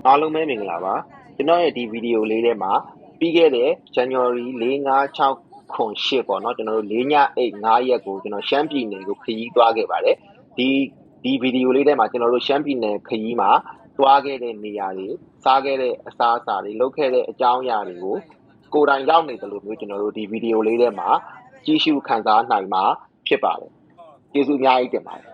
အားလုံးပဲမင်္ဂလာပါကျွန်တော်ရဲ့ဒီဗီဒီယိုလေးထဲမှာပြီးခဲ့တဲ့ January 4-5-6-8ပေါ့နော်ကျွန်တော်တို့4ညအိတ်9ရက်ကိုကျွန်တော်ရှမ်းပြည်နယ်ကိုခရီးသွားခဲ့ပါတယ်ဒီဗီဒီယိုလေးထဲမှာကျွန်တော်တို့ရှမ်းပြည်နယ်ခရီးမှာသွားခဲ့တဲ့နေရာတွေစားခဲ့တဲ့အစားအစာတွေလုပ်ခဲ့တဲ့အကြောင်းအရာတွေကိုကိုယ်တိုင်ရောက်နေတယ်လို့မျိုးကျွန်တော်တို့ဒီဗီဒီယိုလေးထဲမှာကြည့်ရှုခန်းစားနိုင်မှာဖြစ်ပါတယ်ကျေးဇူးအများကြီးတင်ပါတယ်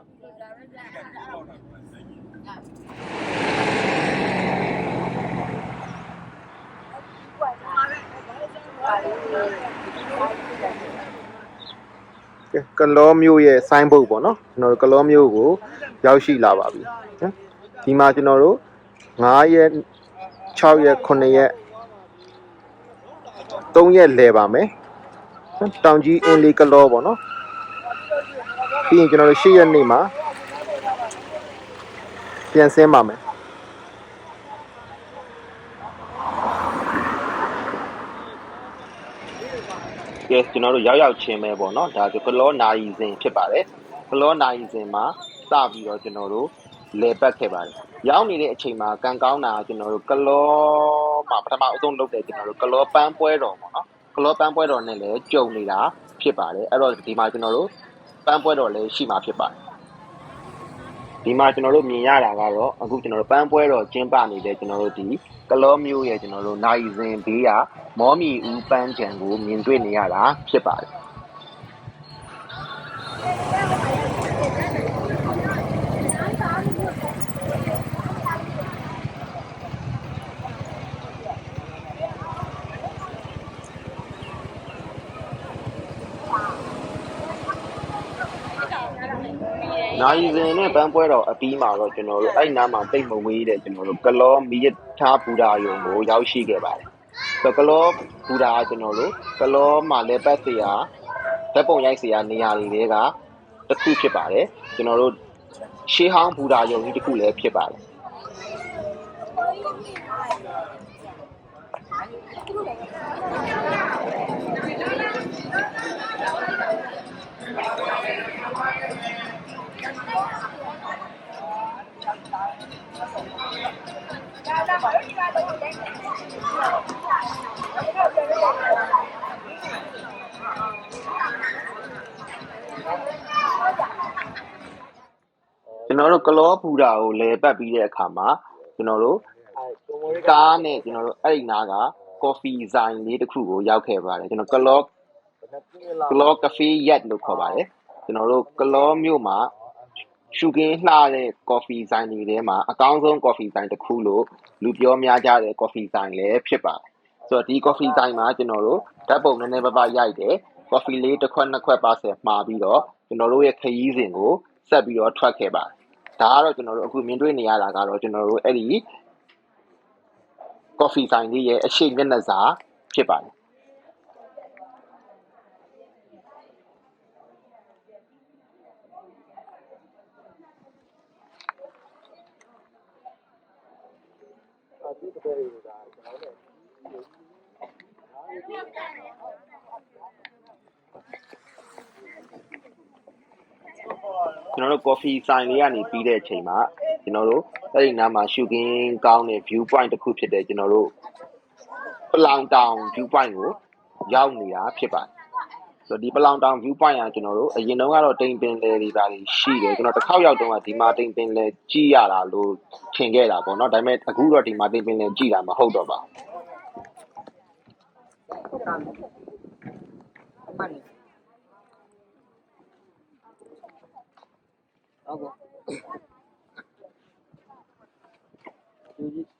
ကလောမျိုးရဲ့ဆိုင်းဘုတ်ပေါ့နော်ကျွန်တော်တို့ကလောမျိုးကိုရောက်ရှိလာပါပြီနော်ဒီမှာကျွန်တော်တို့9ရက်6ရက်9ရက်3ရက်လဲပါမယ်တောင်ကြီးအင်းလေးကလောပေါ့နော်ပြီးရင်ကျွန်တော်တို့10ရက်နေ့မှာပြန်ဆင်းပါမယ်ကဲကျွန်တော်တို့ရောက်ချင်းပဲပေါ့နော်ဒါဆိုကလောနာရီစဉ်ဖြစ်ပါတယ်ကလောနာရီစဉ်မှာစပြီးတော့ကျွန်တော်တို့လဲပတ်ခဲ့ပါတယ်ရောက်နေတဲ့အချိန်မှာကန်ကောင်းတာကျွန်တော်တို့ကလောမှာပထမအဆုံးလုပ်တယ်ကျွန်တော်တို့ကလောပန်းပွဲတော်ပေါ့နော်ကလောပန်းပွဲတော်နဲ့လည်းကြုံနေတာဖြစ်ပါတယ်အဲ့တော့ဒီမှာကျွန်တော်တို့ပန်းပွဲတော်လည်းရှိမှာဖြစ်ပါတယ်ဒီမှာကျွန်တော်တို့မြင်ရတာကတော့အခုကျွန်တော်တို့ပန်းပွဲတော်ကျင်းပနေတဲ့ကျွန်တော်တို့ဒီကလောမျိုးရဲ့ကျွန်တော်တို့နိုင်စဉ်ဘေးကမောမီဦးပန်းချံကိုမြင်တွေ့နေရတာဖြစ်ပါတယ်နိုင်စဉ်နဲ့ပန်းပွဲတော်အပြီးမှာတော့ကျွန်တော်တို့အဲ့နားမှာတိတ်မဝေးတဲ့ကျွန်တော်တို့ကလောမီရထားပူရာယုံကိုရောက်ရှိခဲ့ပါတယ်ဆိုကလောပူရာကျွန်တော်တို့ကလောမှာလည်းပတ်စရာဓာတ်ပုံရိုက်စရာနေရာတွေကတစ်ခုဖြစ်ပါတယ်ကျွန်တော်တို့ရှေးဟောင်းပူရာယုံကြီးတစ်ခုလည်းဖြစ်ပါတယ်ကျွန်တော်တို့ကလောပူရာကိုလဲပတ်ပြီးတဲ့အခါမှာကျွန်တော်တို့ကားနဲ့ကျွန်တော်တို့အဲ့ဒီနားကကော်ဖီဆိုင်လေးတစ်ခုကိုရောက်ခဲ့ပါတယ်ကျွန်တော်ကလောကဖေးရက်လို့ခေါ်ပါတယ်ကျွန်တော်တို့ကလောမြို့မှာရှုခင်းလှတဲ့ကော်ဖီဆိုင်တွေထဲမှာအကောင်းဆုံးကော်ဖီဆိုင်တစ်ခုလို့လူပြောများကြတဲ့ကော်ဖီဆိုင်လည်းဖြစ်ပါတယ်ဆိုတော့ဒီကော်ဖီဆိုင်မှာကျွန်တော်တို့ဓာတ်ပုံနည်းနည်းပါးရိုက်တယ်ကော်ဖီလေးတစ်ခွက်နှစ်ခွက်ပါဆက်မှာပြီးတော့ကျွန်တော်တို့ရဲ့ခရီးစဉ်ကိုဆက်ပြီးတော့ထွက်ခဲ့ပါတယ်ဒါကတော့ကျွန်တော်တို့အခုမြင်တွေ့နေရတာကတော့ကျွန်တော်တို့အဲ့ဒီကော်ဖီဆိုင်လေးရဲ့အရှိမျက်နှာစာဖြစ်ပါတယ်ကျွန်တော်တို့ coffee ဆိုင်လေးကနေပြီးတဲ့အချိန်မှာကျွန်တော်တို့အဲ့ဒီနားမှာရှုခင်းကောင်းတဲ့ view point တစ်ခုဖြစ်တဲ့ကျွန်တော်တို့ပလောင်တောင် view point ကိုရောက်နေတာဖြစ်ပါတယ်ဆိုတော့ဒီပလောင်တောင် view point ကကျွန်တော်တို့အရင်တုန်းကတော့တိမ်ပင်လယ်တွေပါရှိတယ်ကျွန်တော်တစ်ခေါက်ရောက်တော့ဒီမှာတိမ်ပင်လယ်ကြည့်ရတာလို့ထင်ခဲ့တာပေါ့နော်ဒါပေမဲ့အခုတော့ဒီမှာတိမ်ပင်လယ်ကြည့်တာမဟုတ်တော့ပါဘူး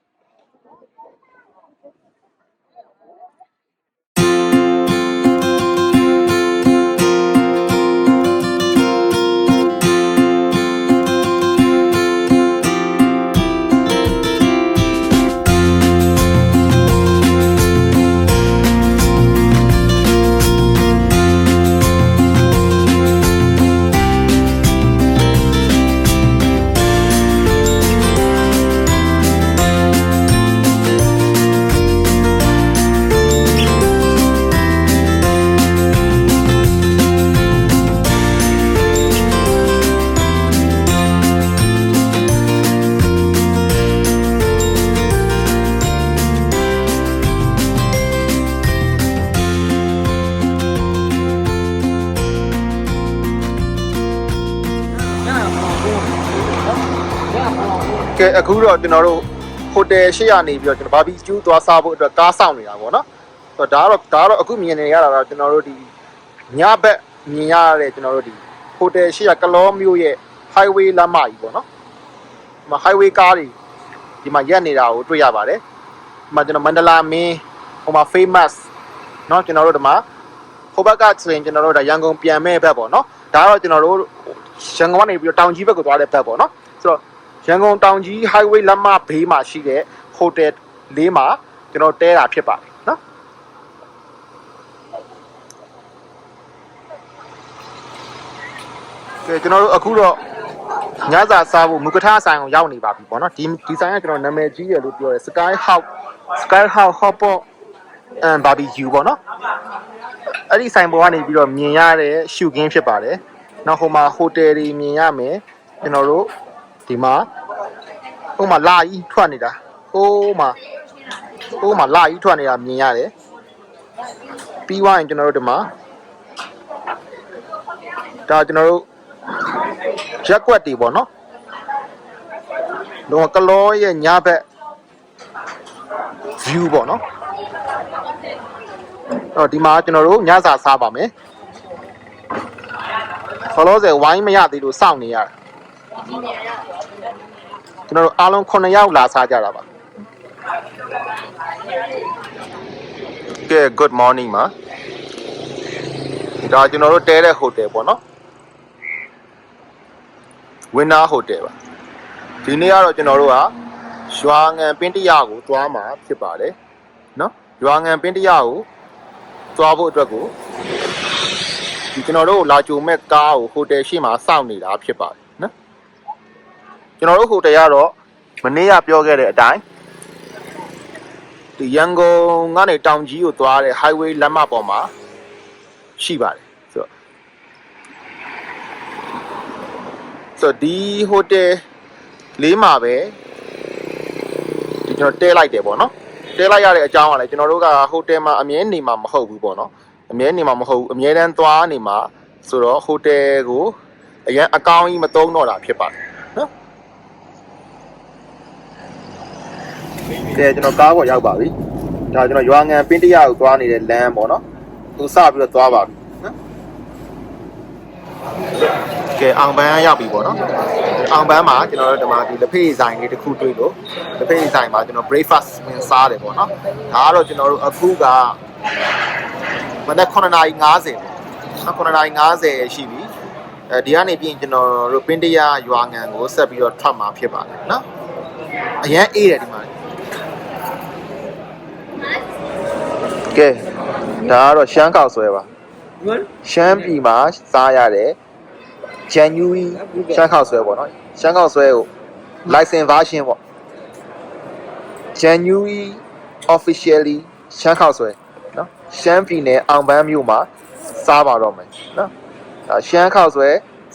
ကဲအခုတော့ကျွန်တော်တို့ဟိုတယ်ရှေ့ရနေပြီးတော့ကျွန်တော်ဘာဘီကျူးသွားစားဖို့အတွက်ကားဆောင်နေတာပေါ့နော်ဆိုတော့ဒါကတော့အခုမြင်နေရတာတော့ကျွန်တော်တို့ဒီညဘက်မြင်ရတဲ့ကျွန်တော်တို့ဒီဟိုတယ်ရှေ့ရကလောမျိုးရဲ့ highway လမ်းမကြီးပေါ့နော်ဒီမှာ highway ကားတွေဒီမှာရက်နေတာကိုတွေ့ရပါတယ်ဒီမှာကျွန်တော်မန္တလာမင်းဟိုမှာ famous เนาะကျွန်တော်တို့ဒီမှာဟိုဘက်ကဆိုရင်ကျွန်တော်တို့ဒါရန်ကုန်ပြန်မဲ့ဘက်ပေါ့နော်ဒါကတော့ကျွန်တော်တို့ရန်ကုန်ကနေပြီးတော့တောင်ကြီးဘက်ကိုသွားတဲ့ဘက်ပေါ့နော်ဆိုတော့ရန်ကုန်တောင်ကြီး highway လမ်းမဘေးမှာရှိတဲ့ဟိုတယ်လေးမှာကျွန်တော်တဲတာဖြစ်ပါတယ်နော်ကဲကျွန်တော်တို့အခုတော့ညစာစားဖို့မူကထားဆိုင်ကိုရောက်နေပါပြီပေါ့နော်ဒီဆိုင်ကကျွန်တော်နာမည်ကြီးရလို့ပြောတယ် Sky House Hot Pot and Barbecue ပေါ့နော်အဲ့ဒီဆိုင်ပေါ်ကနေပြီးတော့မြင်ရတဲ့ရှုခင်းဖြစ်ပါတယ်နောက်ဟိုမှာဟိုတယ်တွေမြင်ရမယ်ကျွန်တော်တို့ဒီမှာဟိုမှာလာကြီးထွက်နေတာဟိုမှာလာကြီးထွက်နေတာမြင်ရတယ်ပြီးသွားရင်ကျွန်တော်တို့ဒီမှာဒါကျွန်တော်တို့ရက်ကွက်တွေပေါ့နော်တော့ကလောရဲ့ညဘက် view ပေါ့နော်တော့ဒီမှာကျွန်တော်တို့ညစာစားပါမယ်ဆောလောဆယ်ဝိုင်းမရသေးလို့စောင့်နေရတာကျွန်တော်တို့အားလုံး9ယောက်လာစားကြတာပါကဲ good morning မှာဒါကျွန်တော်တို့တဲတဲ့ဟိုတယ်ပေါ့နော်Winner Hotel ပါဒီနေ့ကတော့ကျွန်တော်တို့ကရွာငံပင်းတရကိုသွားမှာဖြစ်ပါတယ်နော်ရွာငံပင်းတရကိုသွားဖို့အတွက်ကိုဒီကျွန်တော်တို့လာကြုံမဲ့ကားကိုဟိုတယ်ရှိမှစောင့်နေတာဖြစ်ပါတယ်နော်ကျွန်တော်တို့ဟိုတယ်ကတော့မနေ့ကပြောခဲ့တဲ့အတိုင်းဒီရန်ကုန်ကနေတောင်ကြီးကိုသွားတဲ့ highway လမ်းမပေါ်မှာရှိပါတယ်ဆိုတော့ဒီဟိုတယ်လေးမှာပဲဒီကျွန်တော်တဲလိုက်တယ်ပေါ့နော်တဲလိုက်ရတဲ့အကြောင်းကလည်းကျွန်တော်တို့ကဟိုတယ်မှာအမြဲနေမှာမဟုတ်ဘူးပေါ့နော်အမြဲနေမှာမဟုတ်ဘူးအမြဲတမ်းသွားနေမှာဆိုတော့ဟိုတယ်ကိုအရင်အကောင်းကြီးမသုံးတော့တာဖြစ်ပါတယ်နော်ကဲကျွန်တော်ကားပေါ်ရောက်ပါပြီဒါကျွန်တော်ရွာငံပင်းတရကိုသွားနေတဲ့လမ်းပေါ့နော်သူစပြီးတော့သွားပါပြီနော်ကဲအောင်ပန်းရောက်ပြီပေါ့နော်အောင်ပန်းမှာကျွန်တော်တို့ဒီမှာဒီလက်ဖေးဆိုင်လေးတစ်ခုတွေ့လို့လက်ဖေးဆိုင်မှာကျွန်တော် breakfast ဝင်စားတယ်ပေါ့နော်ဒါကတော့ကျွန်တော်တို့အခုကမနက်9:50ပေါ့နော်9:50ရှိပြီဒီကနေပြင်ကျွန်တော်တို့ပင်းတရရွာငံကိုဆက်ပြီးတော့ထွက်မှာဖြစ်ပါတယ်နော်အရန်အေးတယ်ဒီမှာကဲဒါကတော့ရှမ်းကောက်ဆွဲပါရှမ်းပြည်မှာစားရတယ်January ရှမ်းခောက်ဆွဲပေါ့နော်ရှမ်းခောက်ဆွဲကို license version ပေါ့ January officially ရှမ်းခောက်ဆွဲနော်ရှမ်းပြည်နယ်အောင်ပန်းမြို့မှာစားပါတော့မယ်နော်ဒါရှမ်းခောက်ဆွဲ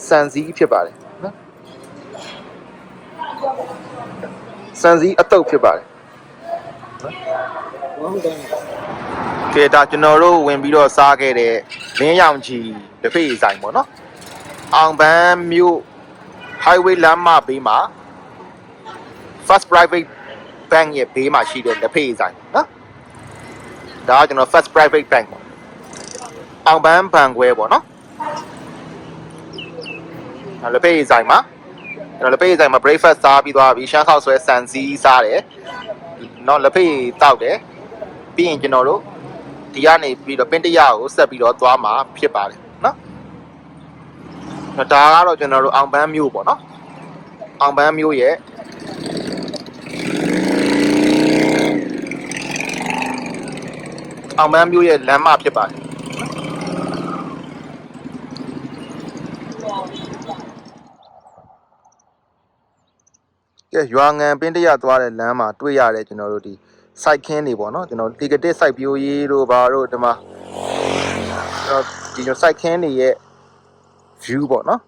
စံစည်းဖြစ်ပါတယ်နော်စံစည်းအတုပ်ဖြစ်ပါတယ်နော်ကဲဒါကျွန်တော်တို့ဝင်ပြီးတော့စားခဲ့တဲ့လင်းရောင်ကြီးတစ်ဖေးဆိုင်ပေါ့နော်အောင်ပန်းမြို့ highway လမ်းမဘေးမှာ first private bank ရဲ့ဘေးမှာရှိတဲ့လက်ဖေးဆိုင်နော်ဒါကကျွန်တော် first private bank ပေါ့အောင်ပန်းဘဏ်ခွဲပေါ့နော်လက်ဖေးဆိုင်မှာကျွန်တော်လက်ဖေးဆိုင်မှာ breakfast စားပြီးသွားပြီရှမ်းခောက်ဆွဲစံစည်းစားတယ်နော်လက်ဖေးတောက်တယ်ပြီးရင်ကျွန်တော်တို့ဒီကနေပြီးတော့ပင်းတရကိုဆက်ပြီးတော့သွားမှာဖြစ်ပါတယ်နော်ဒါကတော့ကျွန်တော်တို့အောင်ပန်းမြို့ပေါ့နော်အောင်ပန်းမြို့ရဲ့အောင်ပန်းမြို့ရဲ့လမ်းမဖြစ်ပါတယ်ကဲရွာငံပင်းတရသွားတဲ့လမ်းမှာတွေ့ရတယ်ကျွန်တော်တို့ဒီစိုက်ခင်းတွေပေါ့နော်ကျွန်တော်ဒီကတစ်စိုက်ပြိုးရေးတို့ဘာတို့ဒီမှာကျွန်တော်ဒီစိုက်ခင်းတွေရဲ့ view ပေါ့နော်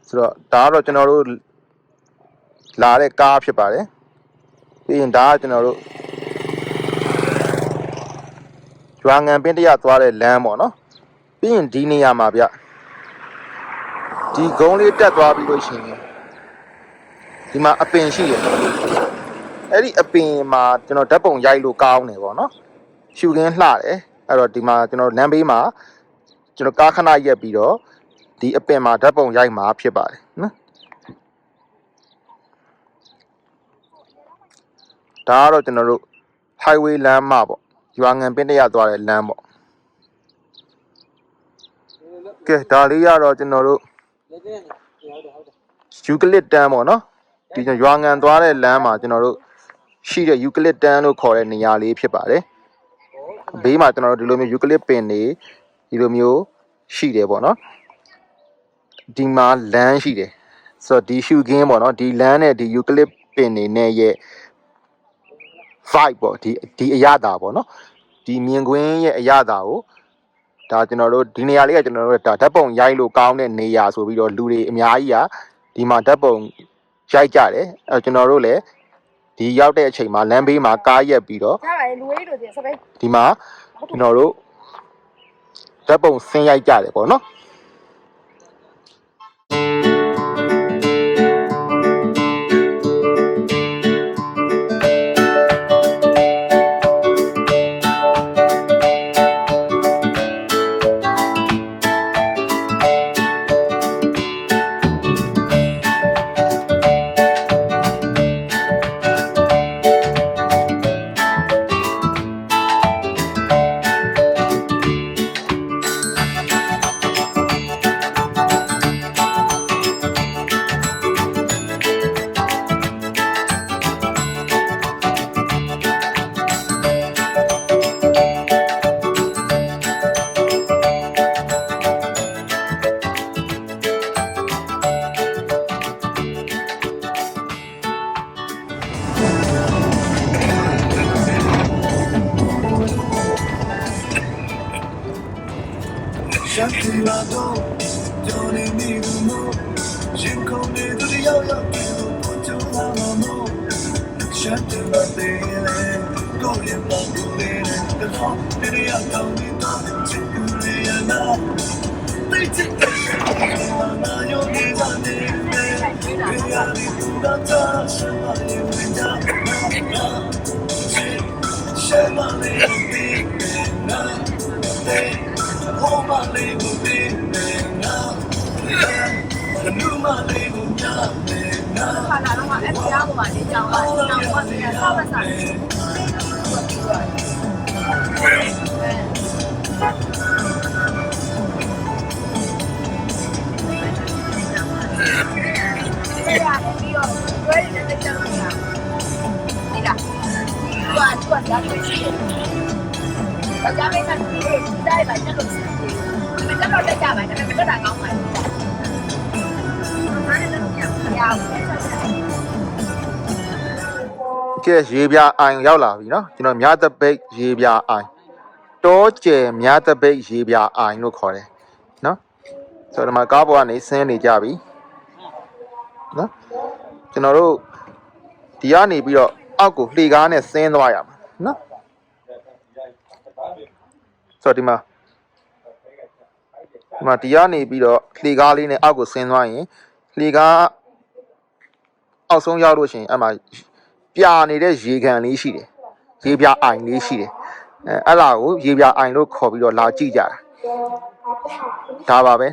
ဆိုတော့ဒါကတော့ကျွန်တော်တို့လာတဲ့ကားဖြစ်ပါတယ်ပြီးရင်ဒါကကျွန်တော်တို့ရွာငံပင်းတရသွားတဲ့လမ်းပေါ့နော်ပြီးရင်ဒီနေရာမှာဗျဒီကုန်းလေးတက်သွားပြီးလို့ရှိရင် ဒီမှာအပင်ရှိတယ်အဲ့ဒီအပင်မှာကျွန်တော်ဓာတ်ပုံရိုက်လို့ကောင်းတယ်ပေါ့နော်ရှူခင်းလှတယ်အဲ့တော့ဒီမှာကျွန်တော်လမ်းဘေးမှာကျွန်တော်ကားခဏရက်ပြီးတော့ဒီအပင်မှာဓာတ်ပုံရိုက်မှာဖြစ်ပါတယ်နော်ဒါကတော့ကျွန်တော်တို့ highway လမ်းမှာပေါ့ရွာငံပင်တရသွားတဲ့လမ်းပေါ့ကဲဒါလေးကတော့ကျွန်တော်တို့ယူကလစ်တန်းပေါ့နော်ဒီရွာငံသွားတဲ့လမ်းမှာကျွန်တော်တို့ရှိတဲ့ယူကလစ်တန်းလို့ခေါ်တဲ့နေရာလေးဖြစ်ပါတယ်ဘေးမှာကျွန်တော်တို့ဒီလိုမျိုးယူကလစ်ပင်တွေဒီလိုမျိုးရှိတယ်ပေါ့နော်ဒီမှာလမ်းရှိတယ်ဆိုတော့ဒီရှူခင်းပေါ့နော်ဒီလမ်းနဲ့ဒီယူကလစ်ပင်တွေနဲ့ရဲ့ vibe ပေါ့ဒီအရသာပေါ့နော်ဒီမြင်ကွင်းရဲ့အရသာကိုဒါကျွန်တော်တို့ဒီနေရာလေးကကျွန်တော်တို့ဒါဓာတ်ပုံရိုက်လို့ကောင်းတဲ့နေရာဆိုပြီးတော့လူတွေအများကြီးကဒီမှာဓာတ်ပုံရိုက်ကြတယ်အဲကျွန်တော်တို့လည်းဒီရောက်တဲ့အချိန်မှာလမ်းဘေးမှာကားရက်ပြီးတော့ဒီမှာကျွန်တော်တို့ဓာတ်ပုံဆင်းရိုက်ကြတယ်ပေါ့နော်想起那朵叫你迷路梦，星空里的遥遥坠落，不就那么梦？想起那地雷，狗眼望不离人的风，你的阳光里多的情不离人呐。北京的雪，那有你在里面，月牙里不到这什么有人家那什么里有你呢？对。我把你不变的那，路马你不变的那。大家没看你带来这种事情，你们这边在家买，你们这哪搞买的？ကဲရေပြအိုင်ရောက်လာပြီเนาะကျွန်တော်မြတ်တပိတ်ရေပြအိုင်တောကျယ်မြတ်တပိတ်ရေပြအိုင်လို့ခေါ်တယ်เนาะဆိုတော့ဒီမှာကားပေါ်ကနေဆင်းနေကြပြီเนาะကျွန်တော်တို့ဒီကနေပြီးတော့အောက်ကိုလှေကားနဲ့ဆင်းသွားရမှာเนาะဆိုတော့ဒီမှာဒီကနေပြီးတော့လှေကားလေးနဲ့အောက်ကိုဆင်းသွားရင်လှေကားအောက်ဆုံးရောက်လို့ရှိရင်အဲ့မှာပြာနေတဲ့ရေကန်လေးရှိတယ်ရေပြအိုင်လေးရှိတယ်အဲ့ဒါကိုရေပြအိုင်လို့ခေါ်ပြီးတော့လာကြည့်ကြတာဒါပါပဲ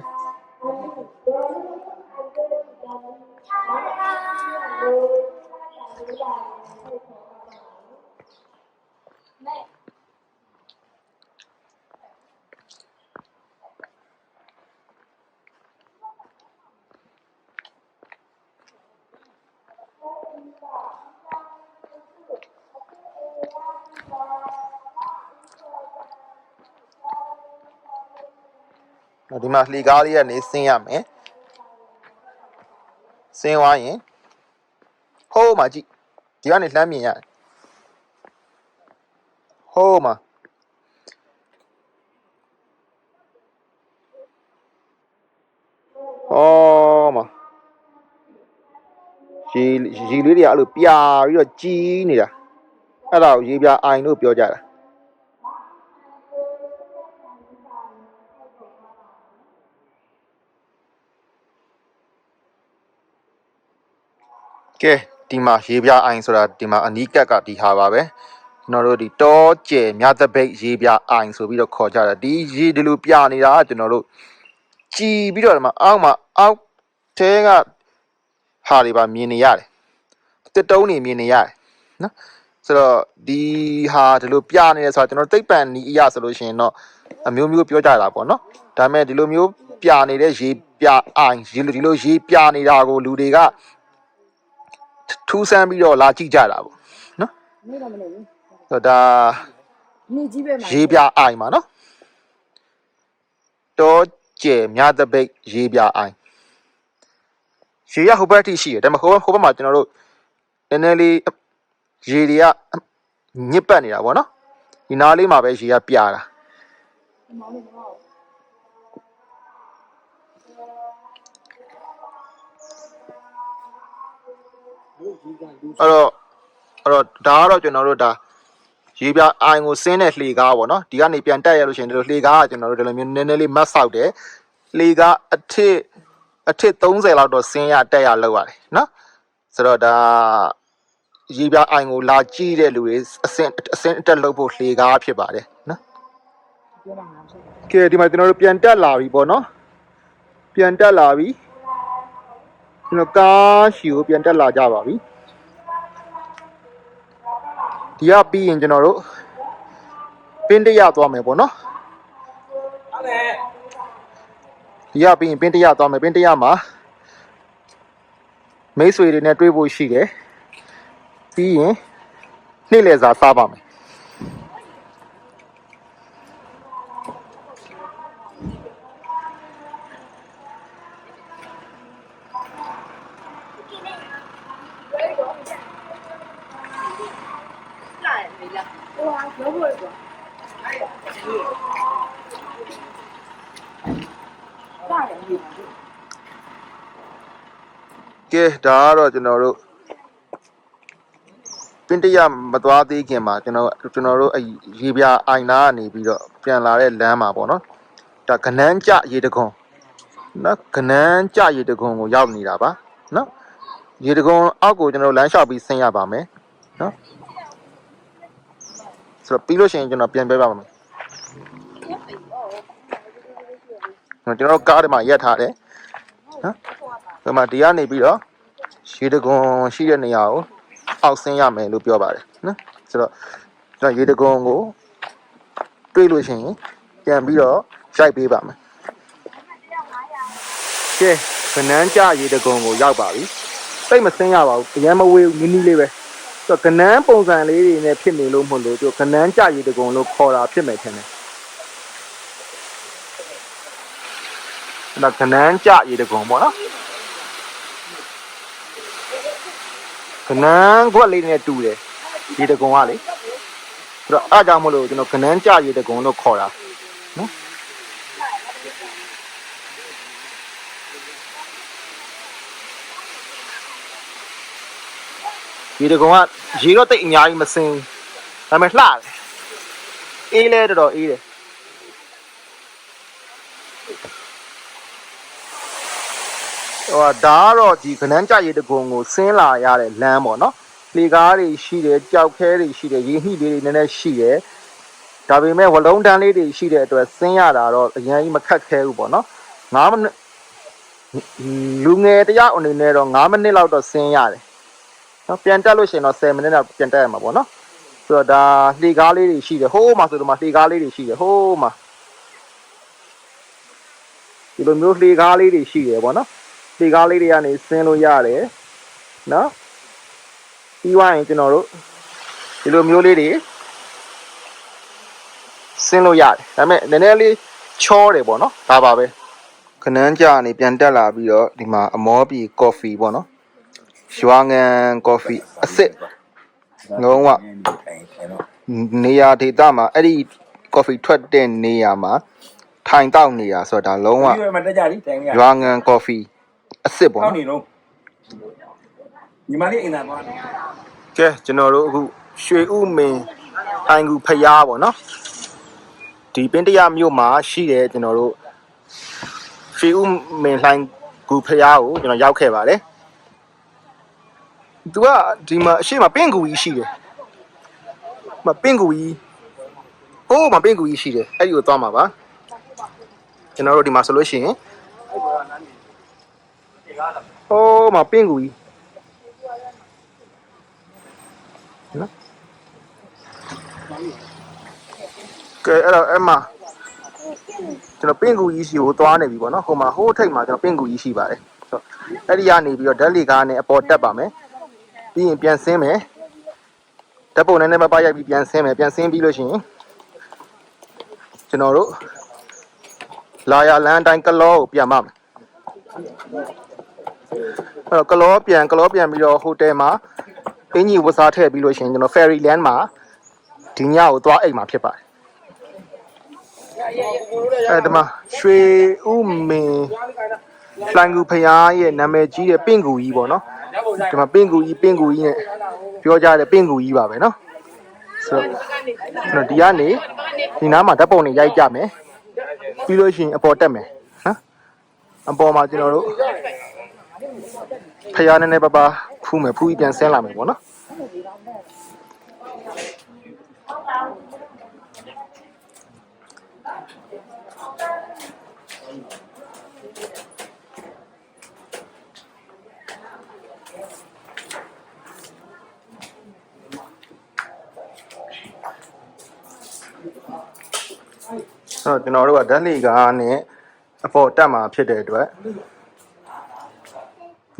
ဒီမှာလှေကားလေးကနေဆင်းရမယ်ဆင်းသွားရင်ဟိုးမှာကြည့်ဒီကနေလှမ်းမြင်ရတယ်ဟိုးမှာမှာရေလေးတွေကအဲ့လိုပြာပြီးတော့ကြီးနေတာအဲ့ဒါကိုရေပြအိုင်လို့ပြောကြတာ ကဲဒီမှာရေပြအိုင်ဆိုတာဒီမှာအနီးကပ်ကဒီဟာပါပဲကျွန်တော်တို့ဒီတောကျဲမြသပိတ်ရေပြအိုင်ဆိုပြီးတော့ခေါ်ကြတာဒီရေဒီလိုပြနေတာကကျွန်တော်တို့ကြည်ပြီးတော့ဒီမှာအောက်ထဲကဟာတွေပါမြင်နေရတယ်တစ်တုံးနေမြင်နေရတယ်နော်ဆိုတော့ဒီဟာဒီလိုပြနေတယ်ဆိုတော့ကျွန်တော်သိပ္ပံနီးအရာဆိုလို့ရှိရင်တော့အမျိုးမျိုးပြောကြတာပေါ့နော်ဒါပေမဲ့ဒီလိုမျိုးပြနေတဲ့ရေပြအိုင်ဒီလိုရေပြနေတာကိုလူတွေကထူးဆန်းပြီးတော့လာကြည့်ကြတာပေါ့နော်ဆိုတော့ဒါရေပြအိုင်ပါနော်တောကျဲမြသပိတ်ရေပြအိုင်ရေရဟိုဘက်ထိရှိတယ်ဒါပေမဲ့ဟိုဘက်မှာကျွန်တော်တို့နည်းနည်းလေးရေတွေကညစ်ပတ်နေတာပေါ့နော်ဒီနားလေးမှာပဲရေကပြတာအဲ့တော့ဒါကတော့ကျွန်တော်တို့ဒါရေပြအိုင်ကိုဆင်းတဲ့လှေကားပေါ့နော်ဒီကနေပြန်တက်ရလို့ရှိရင်ဒီလိုလှေကားကကျွန်တော်တို့ဒီလိုမျိုးနည်းနည်းလေးမတ်ဆောက်တယ်လှေကားအထစ်30လောက်တော့ဆင်းရတက်ရလောက်ရတယ်နော်ဆိုတော့ဒါရေပြအိုင်ကိုလာကြည့်တဲ့လူတွေအစင်အတက်လုပ်ဖို့လှေကားဖြစ်ပါတယ်နော်ကဲဒီမှာကျွန်တော်တို့ပြန်တက်လာပြီပေါ့နော်ပြန်တက်လာပြီကျွန်တော်ကားရှီကိုပြန်တက်လာကြပါပြီဒီကပြီးရင်ကျွန်တော်တို့ပင်းတရသွားမယ်ပေါ့နော်ဟုတ်တယ်ဒီကပြီးရင်ပင်းတရသွားမယ်ပင်းတရမှာမိတ်ဆွေတွေနဲ့တွေ့ဖို့ရှိတယ်ပြီးရင်နေ့လည်စာစားပါမယ်ကဲဒါကတော့ကျွန်တော်တို့ပင်းတရမသွားသေးခင်မှာကျွန်တော်တို့အရေပြအိုင်နာကနေပြီးတော့ပြန်လာတဲ့လမ်းမှာပေါ့နော်ဒါကနန်းကျရေတခွန်နော်ကနန်းကျရေတခွန်ကိုရောက်နေတာပါနော်ရေတခွန်အောက်ကိုကျွန်တော်လမ်းလျှောက်ပြီးဆင်းရပါမယ်နော်ဆိုတော့ပြီးလို့ရှိရင်ကျွန်တော်ပြန်ပေးပါမယ်ကျွန်တော်ကားထဲမှာရက်ထားတယ်နော်ဒီမှာဒီကနေပြီးတော့ရေတခွန်ရှိတဲ့နေရာကိုအောက်ဆင်းရမယ်လို့ပြောပါတယ်နော်ဆိုတော့ကျွန်တော်ရေတခွန်ကိုတွေးလို့ရှိရင်ပြန်ပြီးတော့ရိုက်ပေးပါမယ်ကဲဗနန်းကျရေတခွန်ကိုရောက်ပါပြီစိတ်မဆင်းရပါဘူးအရင်မဝေးဘူးနီးလေးပဲဆိုတော့ကနန်းပုံစံလေးတွေနဲ့ဖြစ်နေလို့မဟုတ်လို့သူကနန်းကျရေတခွန်လို့ခေါ်တာဖြစ်မယ်ထင်တယ်ဒါကနန်းကျရေတခွန်ပေါ့နော်ကနန်းခွက်လေးနဲ့တူတယ်ရေတခွန်ကလေဆိုတော့အားကြောင့်မလို့ကျွန်တော်ကနန်းကျရေတခွန်လို့ခေါ်တာနော်ရေတခွန်ကရေတော့တိတ်အများကြီးမစင်းဒါပေမဲ့လှတယ်အေးလဲတော်အေးတယ်ဟိုဒါကတော့ဒီကနန်းကြရေတခွန်ကိုဆင်းလာရတဲ့လမ်းပေါ့နော်လေကားတွေရှိတယ်ကြောက်ခဲတွေရှိတယ်ရေနှိလေးတွေနည်းနည်းရှိတယ်ဒါပေမဲ့ဝလုံးတန်းလေးတွေရှိတဲ့အတွက်ဆင်းရတာတော့အရင်ကြီးမခက်ခဲဘူးပေါ့နော်9မိနစ်လူငယ်တယောက်အနေနဲ့တော့9မိနစ်လောက်တော့ဆင်းရတယ်နော်ပြန်တက်လို့ရှိရင်တော့10မိနစ်လောက်ပြန်တက်ရမှာပေါ့နော်ဆိုတော့ဒါလေကားလေးတွေရှိတယ်ဟိုးမှာဆိုတော့လေကားလေးတွေရှိတယ်ဟိုးမှာဒီလိုမျိုးလေကားလေးတွေရှိတယ်ပေါ့နော်လေကားလေးတွေကနေဆင်းလို့ရတယ်နော်ပြီးသွားရင်ကျွန်တော်တို့ဒီလိုမျိုးလေးတွေဆင်းလို့ရတယ်ဒါပေမဲ့နည်းနည်းလေးချောတယ်ပေါ့နော်ဒါပါပဲခနန်းကြာနေပြန်တက်လာပြီးတော့ဒီမှာအမောပြီကော်ဖီပေါ့နော်ရွာငံကော်ဖီအစ်စ်လုံးဝနေရာဒေသမှာအဲ့ဒီကော်ဖီထွက်တဲ့နေရာမှာထိုင်တောက်နေတာဆိုတော့ဒါလုံးဝရွာငံကော်ဖီအစ်စ်ပေါ့နော်ညီမလေးအိမ်သာသွားတယ်ကဲကျွန်တော်တို့အခုရွှေဥမင်းအိုင်ကူဖျားပေါ့နော်ဒီပင်တရမြို့မှာရှိတယ်ကျွန်တော်တို့ရွှေဥမင်းလှိုင်ကူဖျားကိုကျွန်တော်ရောက်ခဲ့ပါတယ် သူကဒီမှာအရှိမပင့်ကူကြီးရှိတယ်မပင့်ကူကြီးဟိုးမပင့်ကူကြီးရှိတယ်အဲ့ဒီကိုသွားမှာပါကျွန်တော်တို့ဒီမှာဆိုလို့ရှိရင်ဟိုးမပင့်ကူကြီးနော်ကဲအဲ့တော့အဲ့မှာကျွန်တော်ပင့်ကူကြီးရှိကိုသွားနေပြီပေါ့နော်ဟိုမှာဟိုးထိပ်မှာကျွန်တော်ပင့်ကူကြီးရှိပါတယ်ဆိုအဲ့ဒီကနေပြီးတော့ဓာတ်လီကားနဲ့အပေါ်တက်ပါမယ်ပြီးရင်ပြန်ဆင်းမယ်ဓာတ်ပုံနဲ့ပါရိုက်ပြီးပြန်ဆင်းမယ်ပြန်ဆင်းပြီးလို့ရှိရင်ကျွန်တော်တို့လာရလန်တိုင်းကလောကိုပြန်ပါမယ်အဲ့တော့ကလောပြန်ပြီးတော့ဟိုတယ်မှာအင်းကြီးဝစားထည့်ပြီးလို့ရှိရင်ကျွန်တော် ferry land မှာဒီညကိုသွားအိမ်မှာဖြစ်ပါတယ်အဲ့ဒီမှာရွှေဥမင်လှိုင်ကူဖျားရဲ့နာမည်ကြီးတဲ့ပင့်ကူကြီးပေါ့နော်ဒီမှာပင့်ကူကြီးနဲ့ပြောကြတဲ့ပင့်ကူကြီးပါပဲနော်ဆိုတော့ဒီကနေဒီနားမှာဓာတ်ပုံတွေရိုက်ကြမယ်ပြီးလို့ရှိရင်အပေါ်တက်မယ်နော်အပေါ်မှာကျွန်တော်တို့ဖျားနည်းနည်းပါဖူးမယ်ဖူးပြီးပြန်ဆင်းလာမယ်ပေါ့နော်ကျွန်တော်တို့ကဓာတ်လီကားနဲ့အပေါ်တက်မှာဖြစ်တဲ့အတွက်ဒီ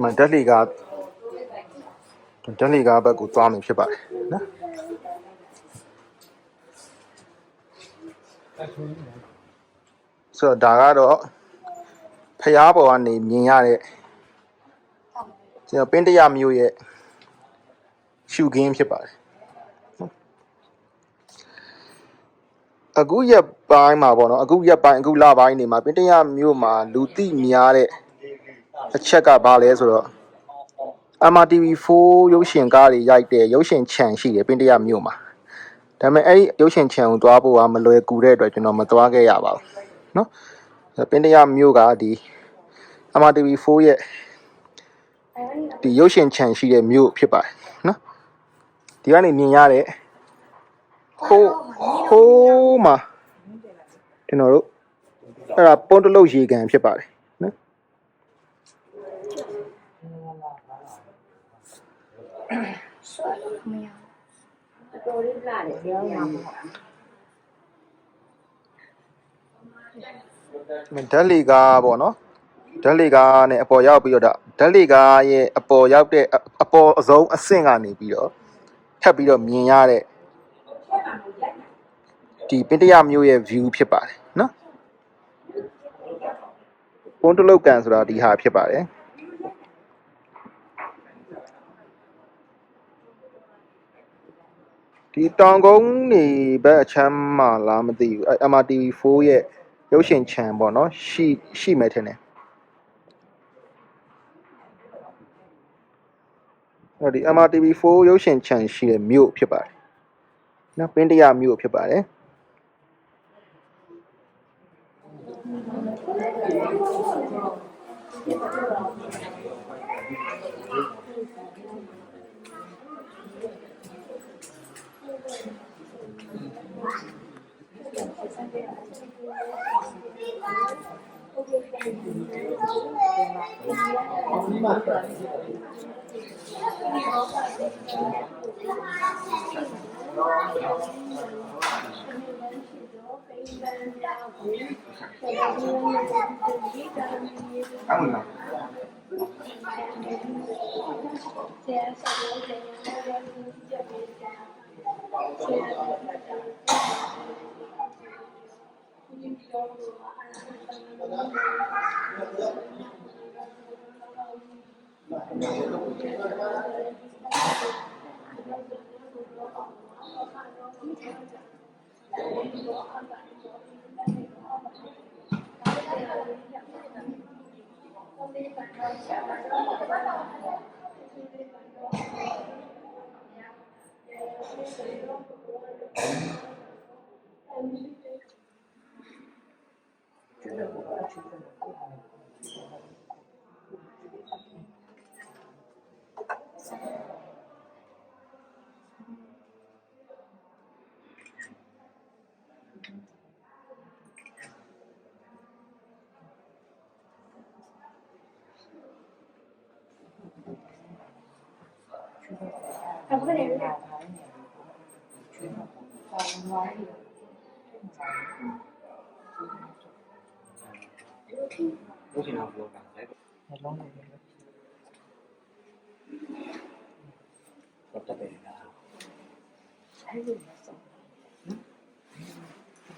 မှာဓာတ်လီကားဘက်ကိုသွားမယ်ဖြစ်ပါတယ်နော်ဆိုတော့ဒါကတော့ဖျားပေါ်ကနေမြင်ရတဲ့ကျွန်တော်ပင်းတရမျိုးရဲ့ရှုခင်းဖြစ်ပါတယ်အခုရက်ပိုင်းမှာပေါ့နော်အခုလပိုင်းနေမှာပင်တရမြို့မှာလူသိများတဲ့အချက်ကဘာလဲဆိုတော့ MRTV4 ရုပ်ရှင်ကားတွေရိုက်တဲ့ရုပ်ရှင်ချန်ရှိတယ်ပင်တရမြို့မှာဒါပေမဲ့အဲ့ဒီရုပ်ရှင်ချန်ကိုသွားဖို့ကမလွယ်ကူတဲ့အတွက်ကျွန်တော်မသွားခဲ့ရပါဘူးနော်ပင်တရမြို့ကဒီ MRTV4 ရဲ့ဒီရုပ်ရှင်ချန်ရှိတဲ့မြို့ဖြစ်ပါတယ်နော်ဒီကနေမြင်ရတဲ့ဟိုးမှာကျွန်တော်တို့အဲ့ဒါပုံတလုတ်ရေကန်ဖြစ်ပါတယ်နော်ဓာတ်လီကားပေါ့နော်ဓာတ်လီကားနဲ့အပေါ်ရောက်ပြီးတော့ဓာတ်လီကားရဲ့အပေါ်ရောက်တဲ့အပေါ်အဆုံးအဆင့်ကနေပြီးတော့ထပ်ပြီးတော့မြင်ရတဲ့ဒီပင်တရမျိုးရဲ့ view ဖြစ်ပါတယ်နော်ပုံတလုတ်ကန်ဆိုတာဒီဟာဖြစ်ပါတယ်ဒီတောင်ကုန်းနေဘက်အချမ်းမှာလားမသိဘူး MRTV4 ရဲ့ရုပ်ရှင်ချန်ပေါ့နော်ရှိမယ်ထင်တယ်အဲ့ဒီ MRTV4 ရုပ်ရှင်ချန်ရှိတဲ့မြို့ဖြစ်ပါတယ်နော်ပင်တရမြို့ဖြစ်ပါတယ်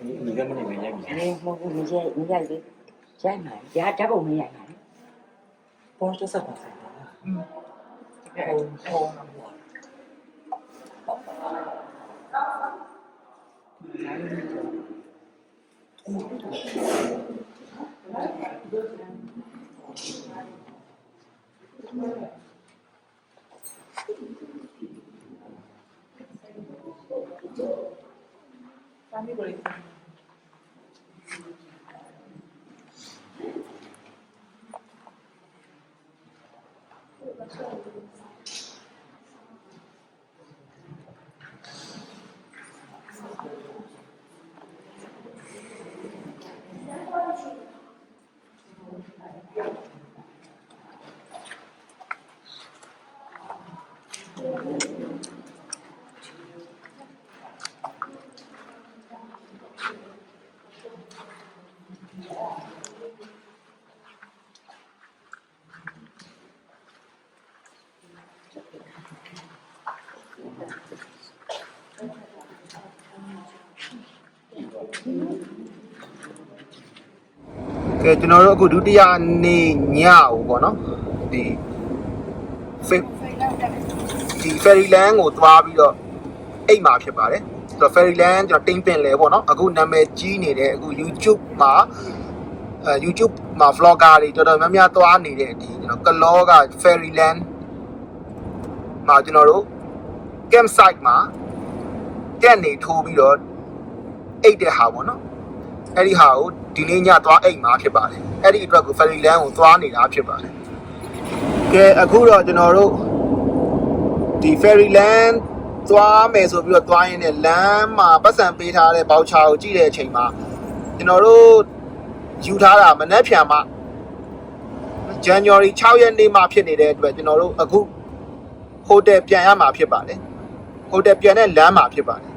你根本就没演过。你演的演嘛，演这不没演嘛。我这是啥？ကဲကျွန်တော်တို့အခုဒုတိယနေ့ညကိုပေါ့နော်ဒီ Fairyland ကိုသွားပြီးတော့အိတ်မှာဖြစ်ပါတယ်ဆိုတော့ Fairyland ကျွန်တော်တင်းပင်လဲပေါ့နော်အခုနာမည်ကြီးနေတဲ့အခု YouTube မှာ YouTube မှာ vlogger တွေတော်တော်များများသွားနေတဲ့ဒီကျွန်တော်ကလောက Fairyland မှာကျွန်တော်တို့ campsite မှာတက်နေထိုးပြီးတော့အိတ်တဲ့ဟာပေါ့နော်အဲ့ဒီဟာကိုဒီနေ့ညသွားအိတ်မှာဖြစ်ပါတယ်အဲ့ဒီအတွက်ကို Fairyland ကိုသွားနေတာဖြစ်ပါတယ်ကဲအခုတော့ကျွန်တော်တို့ဒီ Fairyland သွားမယ်ဆိုပြီးတော့သွားရင်းနဲ့လမ်းမှာပတ်စံပေးထားတဲ့ဘောက်ချာကိုကြည့်တဲ့အချိန်မှာကျွန်တော်တို့ယူထားတာမနက်ဖြန်မှာ January 6 ရက်နေ့မှာဖြစ်နေတဲ့အတွက်ကျွန်တော်တို့အခုဟိုတယ်ပြန်ရမှာဖြစ်ပါတယ်ဟိုတယ်ပြန်တဲ့လမ်းမှာဖြစ်ပါတယ်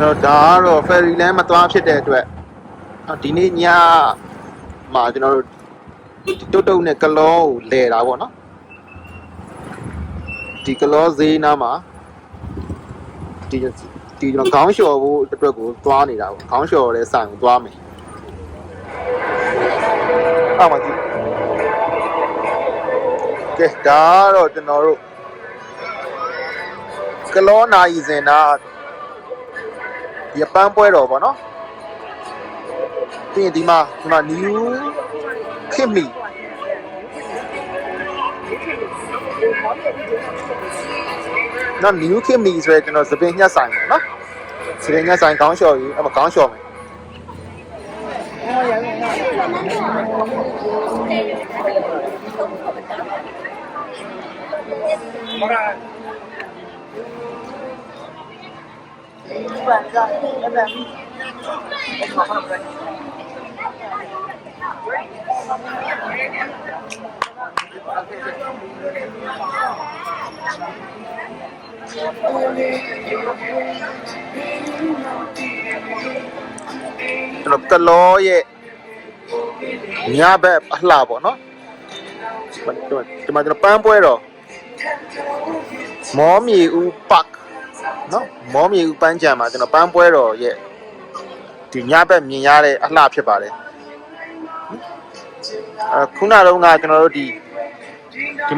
ဒါကတော့ Fairyland မသွားဖြစ်တဲ့အတွက်ဒီနေ့ညမှာကျွန်တော်တို့တုတ်နဲ့ကလောကိုလဲတာပေါ့နော်ဒီကလောဈေးနားမှာဒီကျွန်တော်ခေါင်းလျှော်ဖို့အတွက်ကိုသွားနေတာပေါ့ခေါင်းလျှော်တဲ့ဆိုင်ကိုသွားမယ်အားမကြည့်ကဲဒါကတော့ကျွန်တော်တို့ကလောနာရီစင်နာဒီပန်းပွဲတော်ပေါ့နော်ပြီးရင်ဒီမှာ new kimmy နော် new kimmy ဆိုရဲကျွန်တော်စပင်းညက်ဆိုင်ပေါ့နော်စပင်းညက်ဆိုင်ခေါင်းလျှော်ကြီးအမခေါင်းလျှော်မယ်ကျွန်တော်ကလောရဲ့ညဘက်အလှပေါ့နော်ဒီမှာကျွန်တော်ပန်းပွဲတော့မောမြေဦးပတ်နော်မောမြေဦးပန်းချံမှာကျွန်တော်ပန်းပွဲတော်ရဲ့ဒီညဘက်မြင်ရတဲ့အလှဖြစ်ပါတယ်ခုနတုန်းကကျွန်တော်တို့ဒီ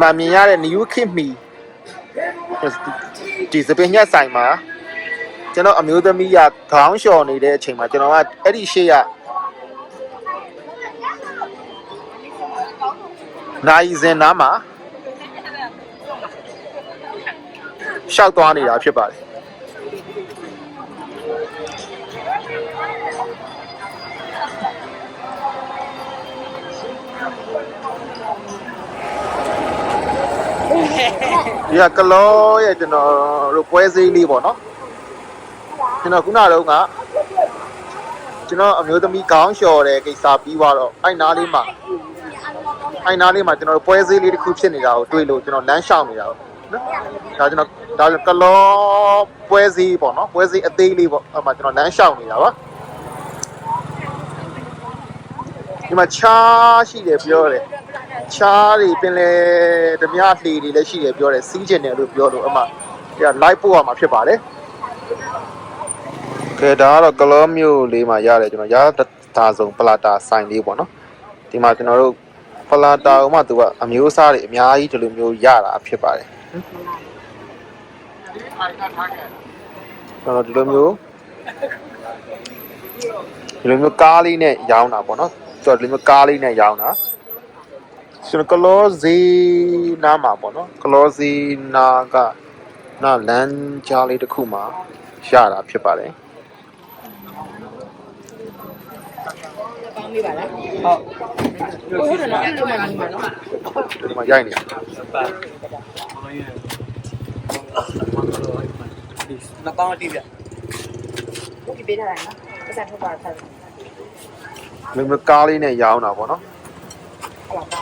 မှာမြင်ရတဲ့ new kimmy ဒီစပင်းညက်ဆိုင်မှာကျွန်တော်အမျိုးသမီးကခေါင်းလျှော်နေတဲ့အချိန်မှာကျွန်တော်ကအဲ့ဒီရှေ့ကနိုင်စင်နားမှာရှောက်သွားနေတာဖြစ်ပါတယ်ဒီကလောရဲ့ကျွန်တော်တို့ပွဲစည်းလေးပေါ့နော်ကျွန်တော်ခုနတုန်းက ကျွန်တော်အမျိုးသမီးခေါင်းလျှော်တဲ့ကိစ္စပြီးသွားတော့အဲ့နားလေးမှာကျွန်တော်ပွဲစည်းလေးတစ်ခုဖြစ်နေတာကိုတွေ့လို့ကျွန်တော်လမ်းလျှောက်နေတာပေါ့နော်ဒါကလောပွဲစည်းပေါ့နော်ပွဲစည်းအသေးလေးပေါ့အဲ့မှာကျွန်တော်လမ်းလျှောက်နေတာပါဒီမှာချားရှိတယ်ပြောတယ်ချားတွေပင်လေဓမြလှေတွေလည်းရှိတယ်ပြောတယ်စီးကျင်တယ်လို့ပြောလို့အမှဒီက live ပို့ရမှာဖြစ်ပါတယ်ကဲဒါကတော့ကလောမျိုးလေးမှာရတယ်ကျွန်တော်ရတာဆုံးပလာတာဆိုင်လေးပေါ့နော်ဒီမှာကျွန်တော်တို့ပလာတာဥမှာသူကအမျိုးအစားတွေအများကြီးဒီလိုမျိုးရတာဖြစ်ပါတယ်ကျွန်တော်ဒီလိုမျိုးကားလေးနဲ့ရောင်းတာပေါ့နော်ကျွန်တော်ဒီလိုမျိုးကားလေးနဲ့ရောင်းတာကျွန်တော်ကလောဇီနာမှာပေါ့နော်ကလောဇီနာကလမ်းကြားလေးတစ်ခုမှာရတာဖြစ်ပါတယ်ကောင်းပြီပါလားဟုတ်ဟုတ်တယ်နော်ဒီမှာနေမှာနော်ဒီမှာရိုက်နေနှစ်ပေါင်းအတိပြဘုတ်ပေးထားတယ်နော်ပတ်စံထုတ်ပါထားတယ်မကားလေးနဲ့ရောင်းတာပေါ့နော်ဟုတ်ပါ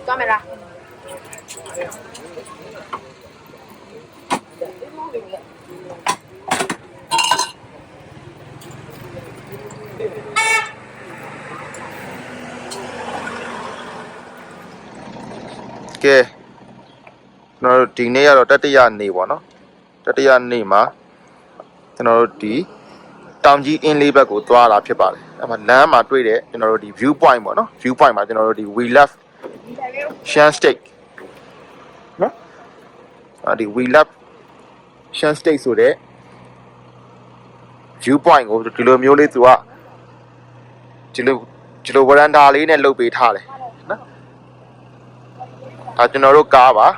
သွားမယ်လားကဲကျွန်တော်တို့ဒီနေ့ကတော့တတိယနေ့ပေါ့နော်တတိယနေ့မှာကျွန်တော်တို့ဒီတောင်ကြီးအင်းလေးဘက်ကိုသွားတာဖြစ်ပါတယ်အဲ့မှာလမ်းမှာတွေ့တဲ့ကျွန်တော်တို့ဒီ view point ပေါ့နော် view point မှာကျွန်တော်တို့ဒီ we love Shan Steak နော်ဒီ we love Shan Steak ဆိုတဲ့ view point ကိုဒီလိုမျိုးလေးသူကဒီလိုဝရန်တာလေးနဲ့လုပ်ပေးထားတယ်နော်ဒါကျွန်တော်တို့ကားပါ